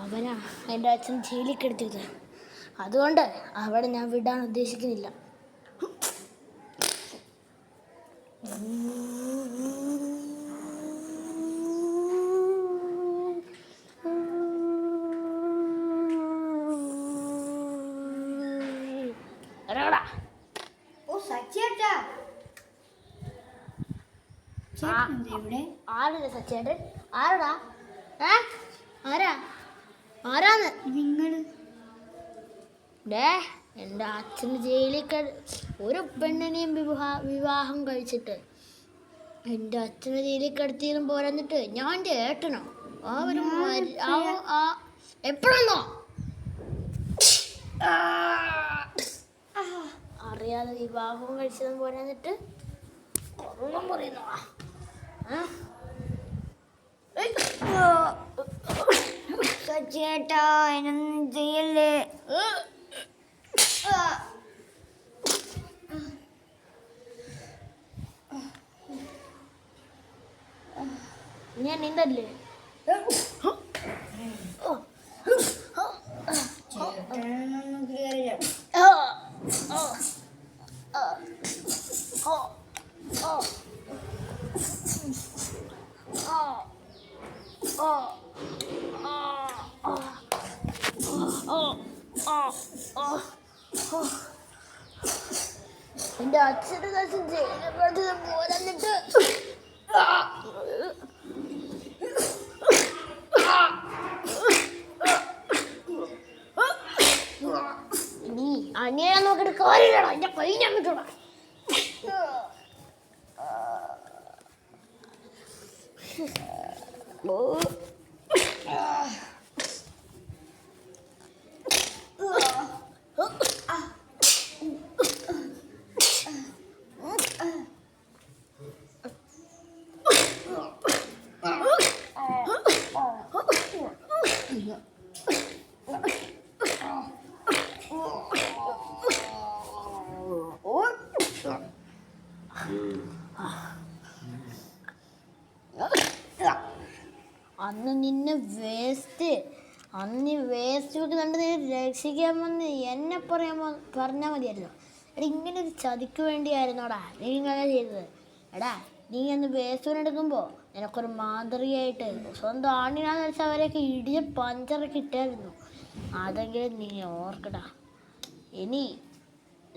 അവനാ എൻ്റെ അച്ഛൻ ജയിലിൽ കിടത്തിയത്. അതുകൊണ്ട് അവിടെ ഞാൻ വിടാൻ ഉദ്ദേശിക്കുന്നില്ല. ആരുടെ സച്ചേട്ടൻ? ആരടാ? ആരാന്ന് നിങ്ങൾ? എൻ്റെ അച്ഛന് ജയിലിൽ ഒരു പെണ്ണിനെയും വിവാഹം കഴിച്ചിട്ട് എൻ്റെ അച്ഛനെ ജയിലിൽ കിടത്തിയതും പോരാന്നിട്ട് ഞാൻ എൻ്റെ ഏട്ടനോ എപ്പോഴാണോ അറിയാതെ വിവാഹവും കഴിച്ചതും പോരാന്നിട്ട് കൊള്ളം പറയുന്നു. സച്ചേട്ടാ, എന്നൊന്നും ചെയ്യല്ലേ. ഞാൻ നീന്തല്ലേ? എൻ്റെ അച്ഛൻ്റെ ദിവസം ജയിലിൽ പോരാന്നിട്ട് നീ അന്യായ നോക്കിയിട്ട് കാര്യമില്ലടാ. എൻ്റെ കൈ ഞാൻ വിട്ടോടാ. അന്ന് നിന്നെ വേസ്റ്റ് കണ്ട് രക്ഷിക്കാൻ വന്ന് എന്നെ പറഞ്ഞാൽ മതിയായിരുന്നു. എടാ, ഇങ്ങനെ ഒരു ചതിക്ക് വേണ്ടിയായിരുന്നോടാ നീ ഇങ്ങനെ ചെയ്തത്. എടാ, നീ അന്ന് വേസ്റ്റൂനെടുക്കുമ്പോൾ നിനക്കൊരു മാതൃകയായിട്ട് സ്വന്തം ആണിനാന്ന് വെച്ചാൽ അവരെയൊക്കെ ഇടിച്ച് പഞ്ചറൊക്കെ ഇട്ടായിരുന്നു. അതെങ്കിലും നീ ഓർക്കടാ. ഇനി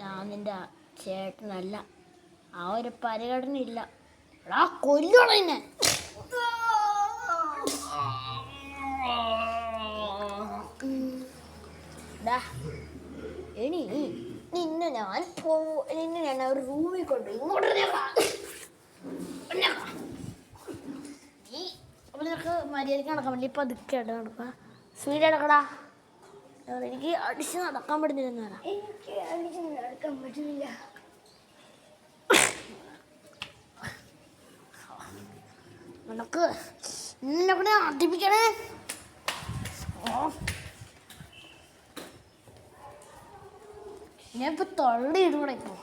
ഞാൻ നിൻ്റെ ചേട്ടനല്ല. ആ ഒരു പരിഗണന ഇല്ല. എടാ, കൊല്ലണം എന്നെ. ഇനി നിന്നെ ഞാൻ ഒരു റൂമിൽ കൊണ്ട് ഇങ്ങോട്ട് നീ നിനക്ക് മര്യാദയ്ക്ക് നടക്കാൻ പറ്റില്ല. ഇപ്പം അതൊക്കെ നടക്കുക. സ്പീഡ് നടക്കടാ. എനിക്ക് അടിച്ച് നടക്കാൻ പറ്റുന്നില്ല. എനിക്ക് അടിച്ച് നടക്കാൻ പറ്റുന്നില്ല. നിനക്ക് നിന്നെ അടിപ്പിക്കണേ. ഞാൻ ഇപ്പൊ തള്ളി ഇടൂടെ. ഇപ്പോ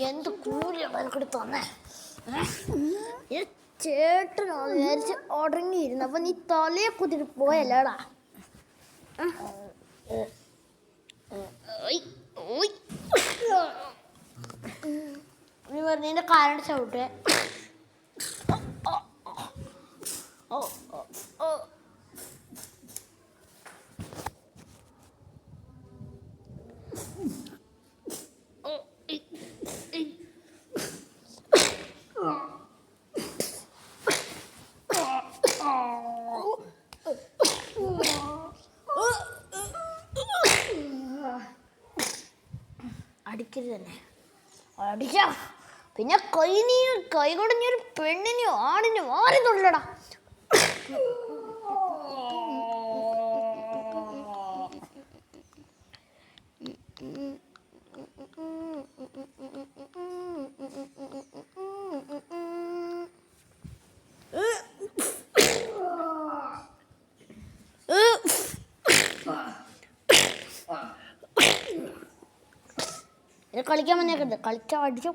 എന്ത് കൂലിയാണ് എനിക്കിട്ട് തന്നെ. ചേട്ടനോ വിചാരിച്ച് ഉടങ്ങിയിരുന്നു. അപ്പൊ നീ തലയെ കുത്തിട്ട് പോയല്ലേടാ. നീ പറഞ്ഞതിൻ്റെ കാരണം ചവിട്ടേ. അടിക്കരുത് തന്നെ. അടിച്ച പിന്നെ കൈ കൊടഞ്ഞൊരു പെണ്ണിനെയോ ആണിനെയോ ആരും തൊല്ലടാ. ഇത് കളിക്കാൻ വന്നേക്കരുത്, കളിച്ചാൽ അടിച്ചു.